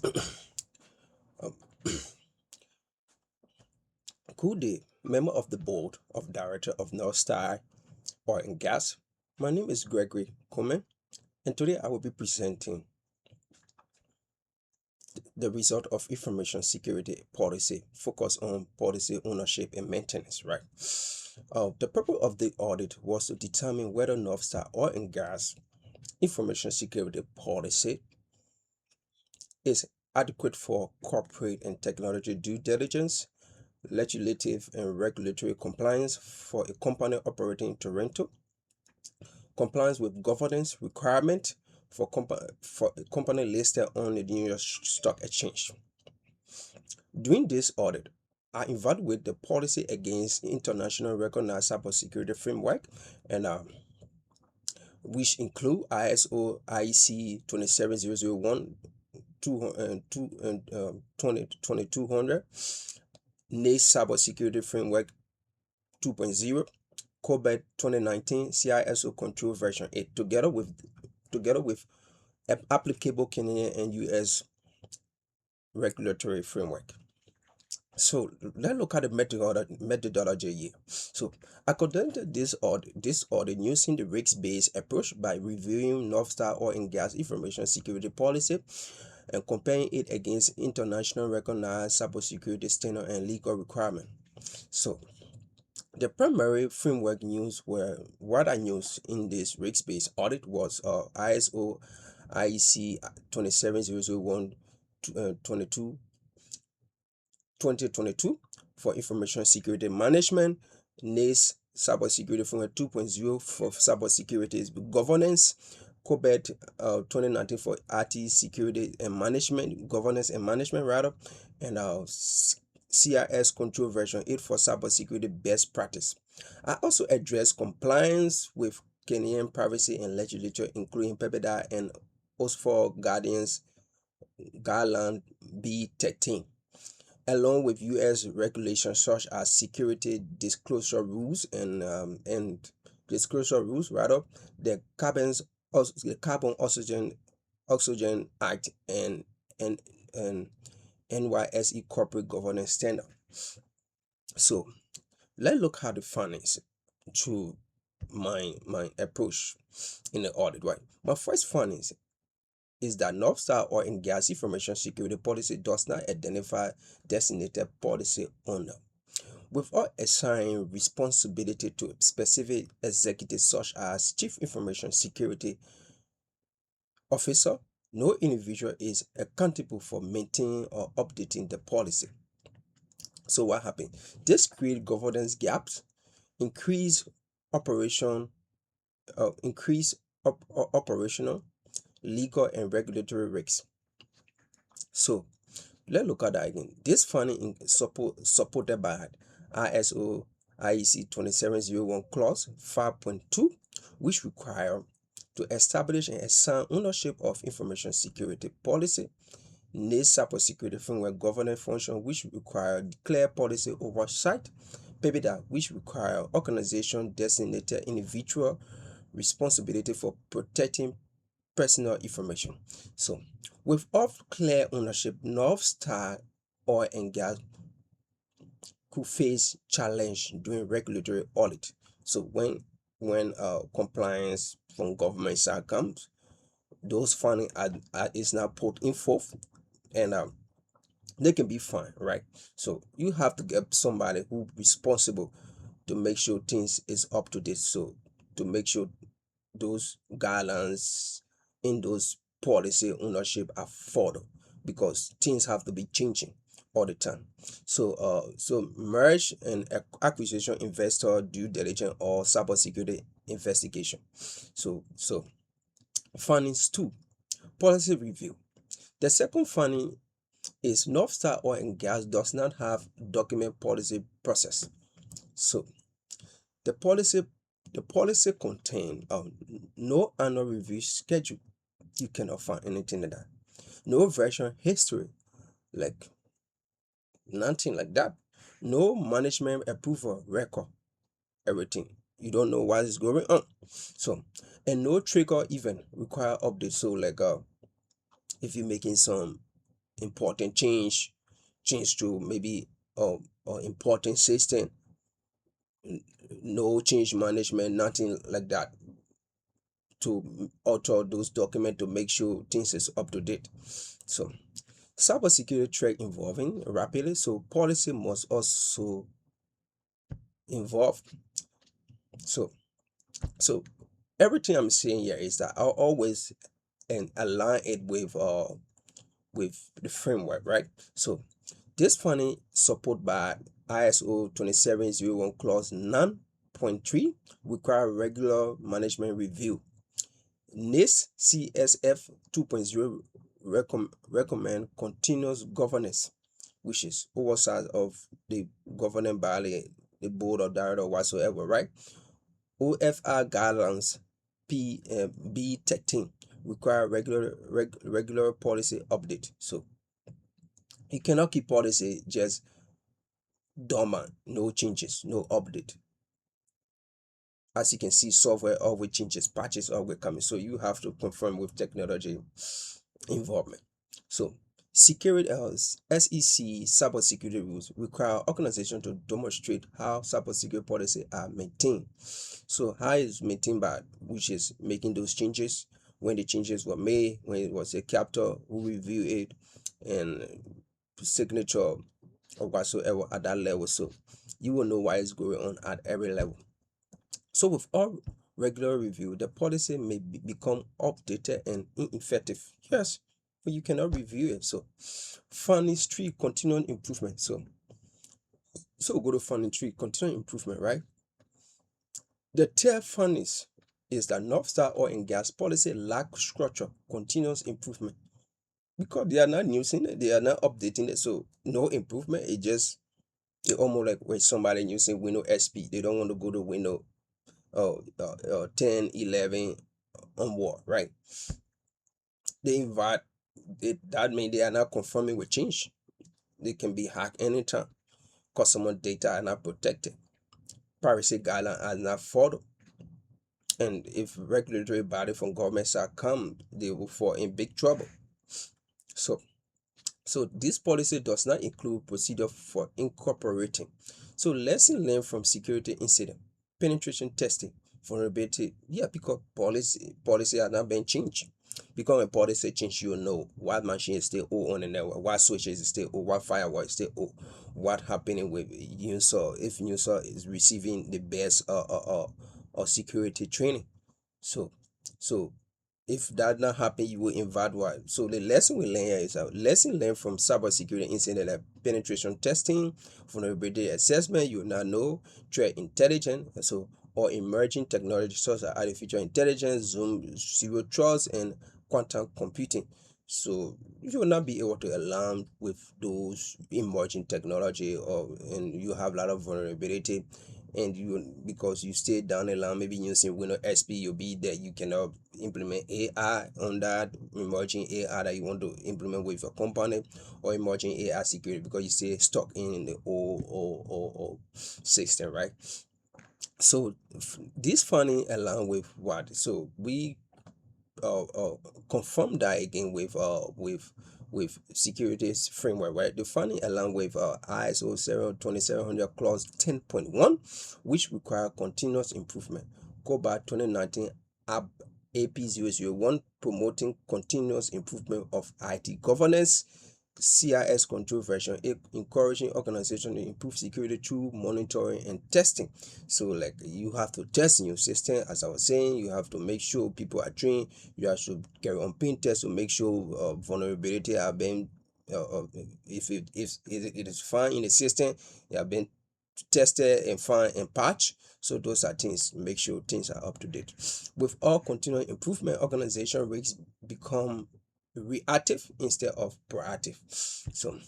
Um, Good day, member of the board of director of Northstar Oil and Gas. My name is Gregory Coleman, and today I will be presenting the result of information security policy, focus on policy ownership and maintenance. Right. The purpose of the audit was to determine whether Northstar Oil and Gas information security policy is adequate for corporate and technology due diligence, legislative and regulatory compliance for a company operating in Toronto, compliance with governance requirement for a company listed on the New York Stock Exchange. During this audit, I evaluate the policy against international recognized cybersecurity framework and which include ISO IEC 27001 2200, NIST Cybersecurity Framework 2.0, COVID 2019 CISO Control Version 8, together with applicable Canadian and US regulatory framework. So let's look at the methodology here. So I conducted this audit using the risk-based approach by reviewing Northstar Oil and Gas information security policy and comparing it against international recognized cybersecurity standard and legal requirement. So the primary framework used were what I used in this risk-based audit was ISO IEC 27001 22 2022 for information security management, NIST Cybersecurity Framework 2.0 for cybersecurity governance, COVID 2019 for IT security and management, governance and management rather, and CIS Control Version 8 for cybersecurity best practice. I also address compliance with Canadian privacy and legislature, including PEPEDA and OSFOR Guardians Guideline B13, along with US regulations such as security disclosure rules and disclosure rules rather, the Carbon Oxygen Act and NYSE corporate governance standard. So let's look at the findings to my approach in the audit. Right, my first findings is that Northstar Oil and Gas information security policy does not identify designated policy owner without assigning responsibility to specific executives such as Chief Information Security Officer. No individual is accountable for maintaining or updating the policy. So what happened? This create governance gaps, increase operation, increase operational, legal, and regulatory risks. So let's look at that again. This finding supported by ISO IEC 2701 clause 5.2, which require to establish and assign ownership of information security policy, NIST cybersecurity framework governance function, which require declare policy oversight, PEPIDA, which require organization designated individual responsibility for protecting personal information. So without clear ownership, Northstar Oil and Gas could face challenge during regulatory audit. So when compliance from government side comes, those funding is now put in forth, and they can be fine, right? So you have to get somebody who responsible to make sure things is up to date. So to make sure those guidelines in those policy ownership are followed, because things have to be changing all the time. So merge and acquisition, investor due diligence, or cybersecurity investigation. So findings 2, policy review. The second finding is Northstar Oil and Gas does not have document policy process. So the policy contain no annual review schedule. You cannot find anything like that. No version history, like nothing like that. No management approval record. Everything, you don't know what is going on. So, and no trigger even require update. So like if you're making some important change to maybe or important system, no change management, nothing like that, to alter those documents to make sure things is up to date. So cybersecurity threat evolving rapidly, so policy must also involve. So so everything I'm saying here is that I'll always and align it with the framework, right? So this funding support by ISO 2701 clause 9.3 require regular management review. NIST CSF 2.0 recommend continuous governance, which is oversight of the governing body, the board of director whatsoever, right? OFR guidelines B13 require regular policy update. So you cannot keep policy just dormant, no changes, no update. As you can see, software always changes, patches always coming. So you have to confirm with technology involvement. So security SEC cybersecurity rules require organization to demonstrate how cybersecurity policy are maintained. So how is maintained by, which is making those changes, when the changes were made, when it was a captor who review it, and signature or whatsoever at that level. So you will know what is going on at every level. So with all regular review, the policy may become outdated and ineffective. Yes, but you cannot review it. So funding street continuing improvement. So go to funding tree, continuing improvement, right? The third funding is that Northstar oil and gas policy lack structure, continuous improvement. Because they are not using it, they are not updating it. So no improvement. It's almost like when somebody using Windows XP, they don't want to go to Windows 10, 11 onward, right? They invite it, that means they are not conforming with change. They can be hacked anytime. Customer data are not protected. Privacy guidelines are not followed. And if regulatory body from government side come, they will fall in big trouble. So this policy does not include procedure for incorporating. So lesson learned from security incident, penetration testing, vulnerability. Yeah, because policy are not being changed. Because when policy change, you know what machine is still old on the network, what switches is still old, what firewall is still old, what happening with user, if user is receiving the best security training. So so if that not happen, you will invite what. So the lesson we learn here is a lesson learned from cybersecurity incident like penetration testing, vulnerability assessment. You now know threat intelligence, so or emerging technology such as artificial intelligence, Zoom, zero trust, and quantum computing. So you will not be able to alarm with those emerging technology, or and you have a lot of vulnerability, and you, because you stay down the line, maybe using Windows XP, you'll be that you cannot implement AI on that emerging AI that you want to implement with your company, or emerging AI security, because you stay stuck in the old system, right? So this funding along with what? So we confirm that again with securities framework, right? The funding along with ISO 2700 clause 10.1, which require continuous improvement. Go back 2019 AP001 promoting continuous improvement of IT governance. CIS control version 8 encouraging organization to improve security through monitoring and testing. So like you have to test in your system, as I was saying, you have to make sure people are trained. You have to carry on pen tests to make sure vulnerability are being if it is found in the system, they have been tested and found and patched. So those are things, make sure things are up to date. With all continual improvement, organization risks become reactive instead of proactive. So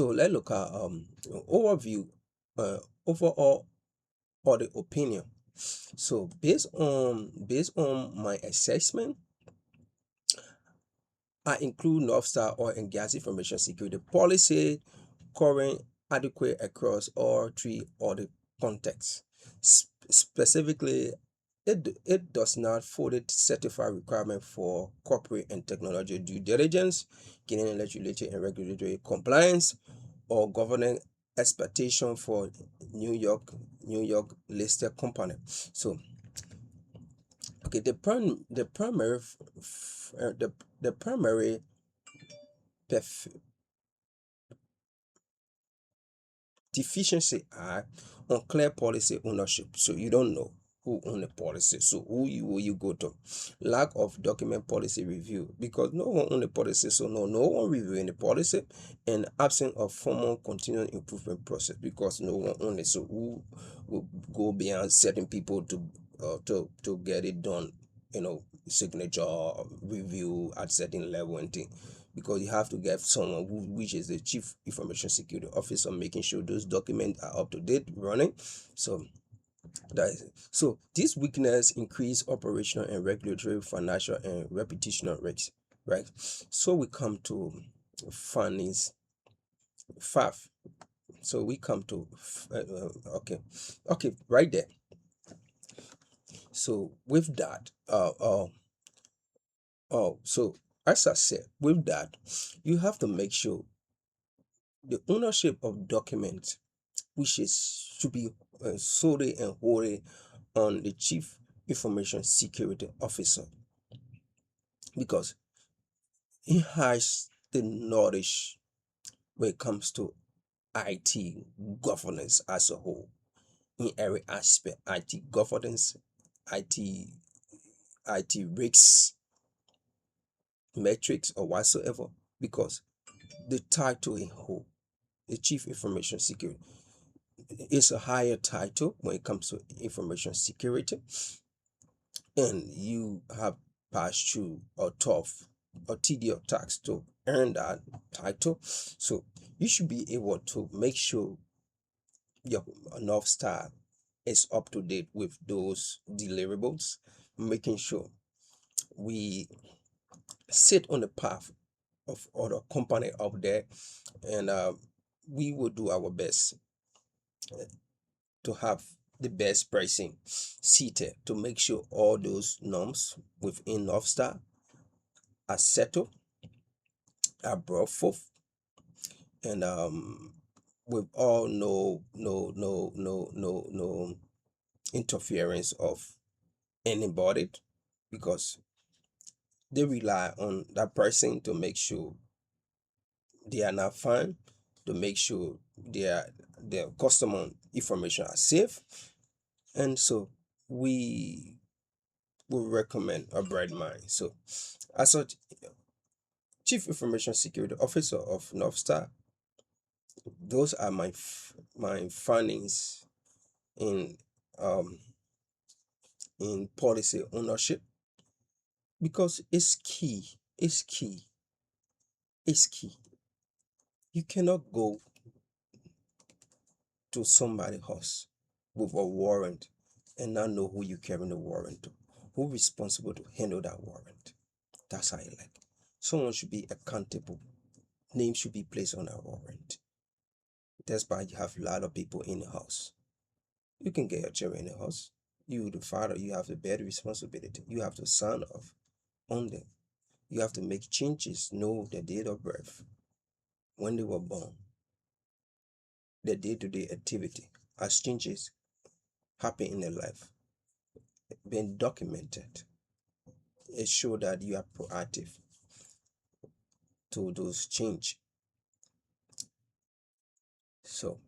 let's look at overview, overall audit opinion. So based on my assessment, I include Northstar oil and gas information security policy covering adequate across all three audit contexts. Specifically, it does not fully certify requirement for corporate and technology due diligence, gaining legislative and regulatory compliance, or governing expectation for New York New York listed company. So okay, the primary perf- deficiency are unclear policy ownership. So you don't know who own the policy. So who you will you go to? Lack of document policy review, because no one own the policy, so no one reviewing the policy, and absence of formal continuous improvement process, because no one own it. So who will go beyond certain people to get it done? Signature review at certain level and thing, because you have to get someone which is the chief information security officer, making sure those documents are up to date running. So that is it. So this weakness increase operational and regulatory, financial, and reputational risks, right? So we come to findings five. So we come to okay, right there. So with that, so as I said, with that, you have to make sure the ownership of documents, which is should be solely and wholly on the chief information security officer, because he has the knowledge when it comes to IT governance as a whole, in every aspect: IT governance, IT IT risks, metrics, or whatsoever. Because the title in whole, the chief information security, is a higher title when it comes to information security, and you have passed through a tough or tedious task to earn that title. So you should be able to make sure your Northstar is up to date with those deliverables, making sure we sit on the path of other company out there, and we will do our best to have the best pricing seated to make sure all those norms within Northstar are settled, are brought forth, and with all no interference of anybody, because they rely on that person to make sure they are not fine, to make sure their customer information are safe. And so we will recommend a bright mind. So as such, chief information security officer of Northstar, those are my findings in um in policy ownership, because it's key. You cannot go to somebody's house with a warrant and not know who you carrying the warrant to, who responsible to handle that warrant. That's how I like. Someone should be accountable. Name should be placed on a warrant. That's why you have a lot of people in the house. You can get your children in the house. You, the father, you have the better responsibility. You have to sign off on them. You have to make changes, know the date of birth, when they were born, the day-to-day activity, as changes happen in their life, being documented. It shows that you are proactive to those change. So,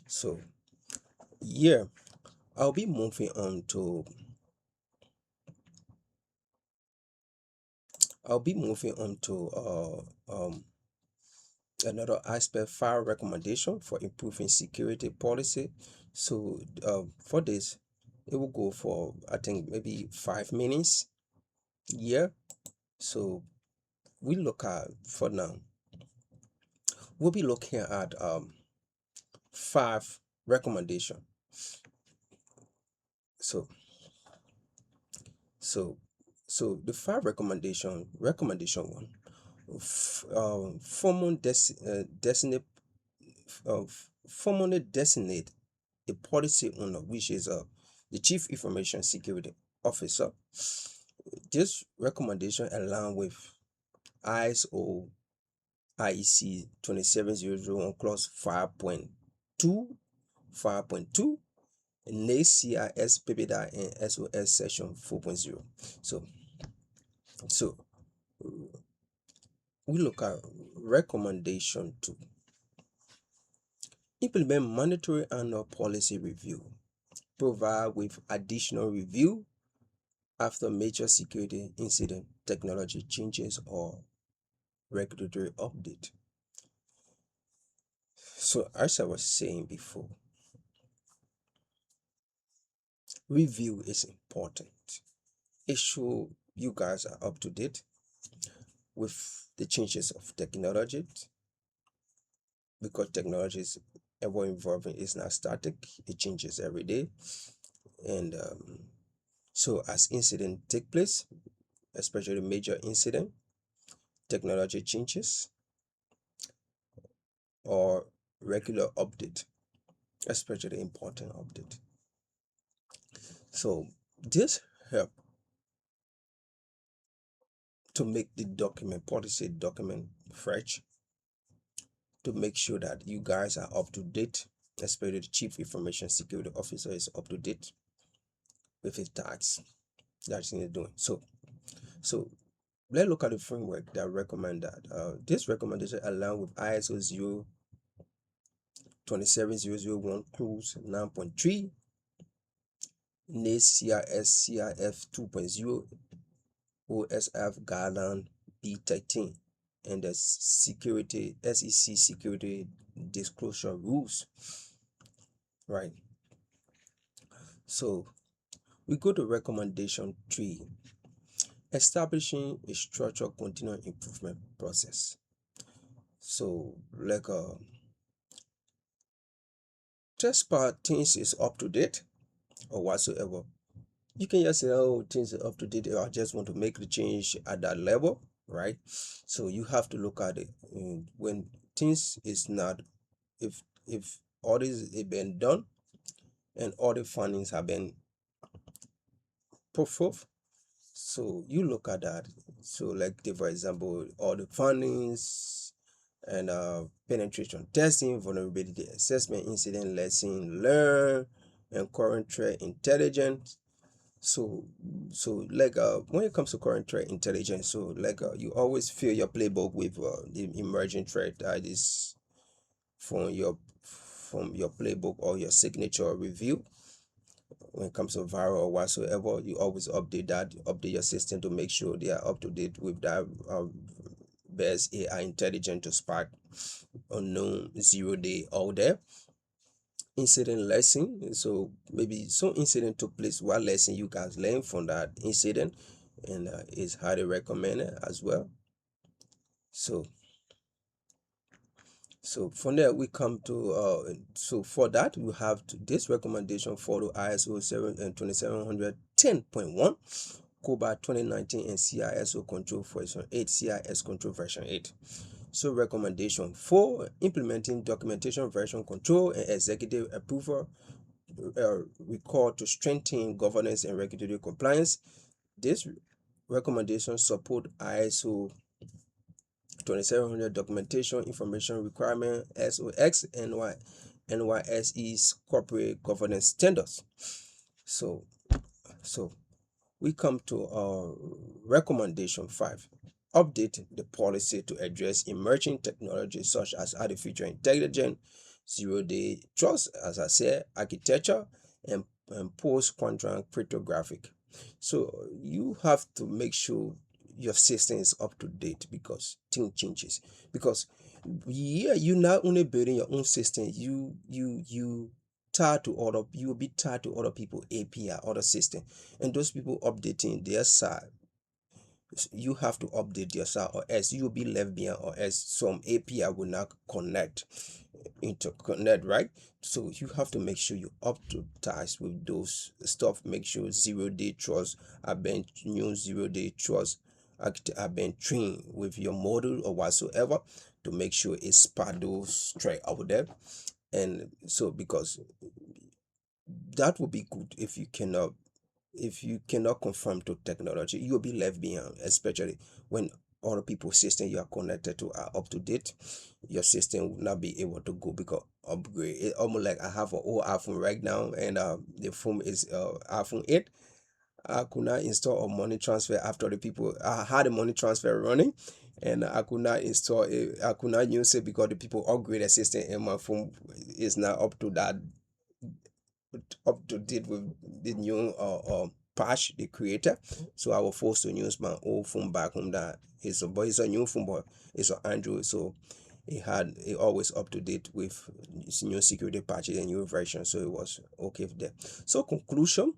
so yeah, I'll be moving on to I'll be moving on to another aspect: file recommendation for improving security policy. So for this, it will go for, I think, maybe 5 minutes. Yeah. So we look at, for now, we'll be looking at five recommendation. So so so the five recommendation one, formally designate a policy owner, which is the Chief Information Security Officer. This recommendation along with ISO IEC 27001 clause 5.2, 5.2, NYSE CIS PPDI and SOS section 4.0. So we look at recommendation to implement mandatory annual policy review, provide with additional review after major security incident, technology changes, or regulatory update. So as I was saying before, review is important. It shows you guys are up to date with the changes of technology, because technology is ever evolving, it's not static, it changes every day. And so as incident take place, especially major incident, technology changes, or regular update, especially important update. So this help to make the document, policy document, fresh, to make sure that you guys are up to date, especially the Chief Information Security Officer is up to date with his tasks that he's doing. So let's look at the framework that recommend that. This recommendation along with ISO 27001 clause 9.3, NIST CIS CIF 2.0, OSF guideline B13, and the security SEC security disclosure rules, right? So we go to recommendation 3, establishing a structured continuous improvement process. So like just part things is up to date or whatsoever, you can just say, oh, things are up to date, I just want to make the change at that level, right? So you have to look at it when things is not, if all this is been done and all the findings have been proof of, so you look at that. So like for example, all the findings and penetration testing, vulnerability assessment, incident lesson learned, and current threat intelligence. So like when it comes to current threat intelligence, so like you always fill your playbook with the emerging threat that is from your playbook or your signature review. When it comes to viral or whatsoever, you always update your system to make sure they are up to date with that best AI intelligence to spot unknown 0-day out there. Incident lesson, so maybe some incident took place, what lesson you guys learned from that incident, and is highly recommended as well. So from there we come to so for that we have this recommendation follow ISO 27010.1, COBA 2019, and CISO control version 8, CIS control version 8. So recommendation 4, implementing documentation version control and executive approval record to strengthen governance and regulatory compliance. This recommendation support ISO 2700 documentation information requirement SOX NYSE's corporate governance standards. So we come to recommendation 5, update the policy to address emerging technologies such as artificial intelligence, 0-day trust, as I said, architecture, and post-quantum cryptographic. So you have to make sure your system is up to date, because things changes. Because you're not only building your own system, you will be tied to other people API, other system, and those people updating their side. You have to update your side, or else you will be left behind, or else some API will not interconnect, right? So you have to make sure you up to ties with those stuff. Make sure 0-day trust have been new, 0-day trust have been trained with your model or whatsoever, to make sure it's spot those straight out there. And so because that would be good. If you cannot conform to technology, you'll be left behind, especially when other people's system you are connected to are up to date. Your system will not be able to go because upgrade. It almost like I have an old iPhone right now, and the phone is iPhone 8. I could not install a money transfer after the people. I had a money transfer running, and I could not install it. I could not use it because the people upgrade the system, and my phone is not up to date with the new patch they created. So I was forced to use my old phone back home. It's a new phone, but it's an Android, so it always up to date with new security patches and new version. So it was okay there. So conclusion.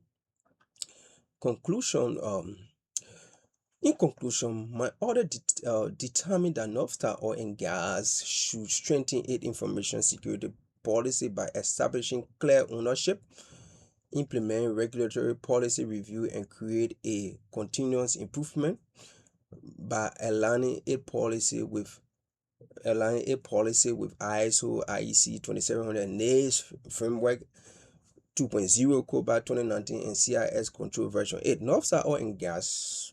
In conclusion, my audit determined that Northstar Oil and Gas should strengthen its information security policy by establishing clear ownership, implement regulatory policy review, and create a continuous improvement by aligning a policy with ISO IEC 2700 NAICS framework 2.0 code by 2019 and CIS control version 8. Northstar Oil and Gas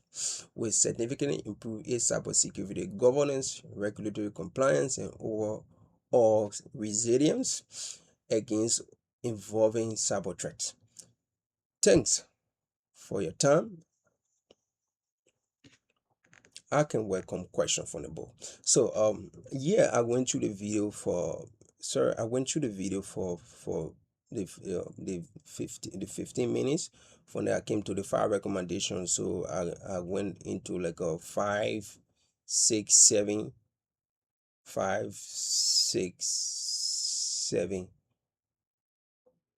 will significantly improve its cybersecurity governance, regulatory compliance, and overall resilience against evolving cyber threats. Thanks for your time. I can welcome question from the board. So yeah, I went through the video for the 15 minutes. From there I came to the 5 recommendations. So I went into like a 5, 6, 7.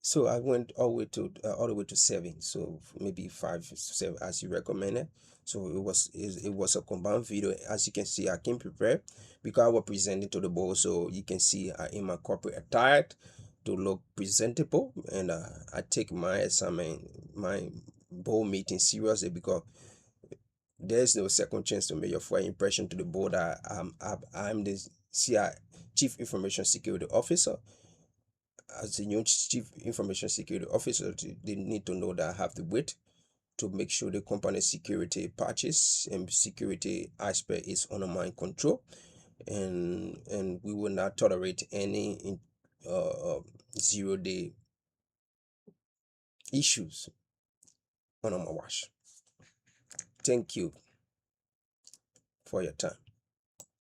So I went all the way to 7. So maybe 5, 7 as you recommended. So it was a combined video. As you can see, I came prepared because I was presenting to the board. So you can see I in my corporate attire to look presentable, and I take my assignment, my board meeting seriously because there's no second chance to make your first impression to the board. I'm the CI Chief Information Security Officer. As a new Chief Information Security Officer, they need to know that I have the weight to make sure the company security patches and security aspect is under my control, and we will not tolerate any 0-day issues on my watch. Thank you for your time.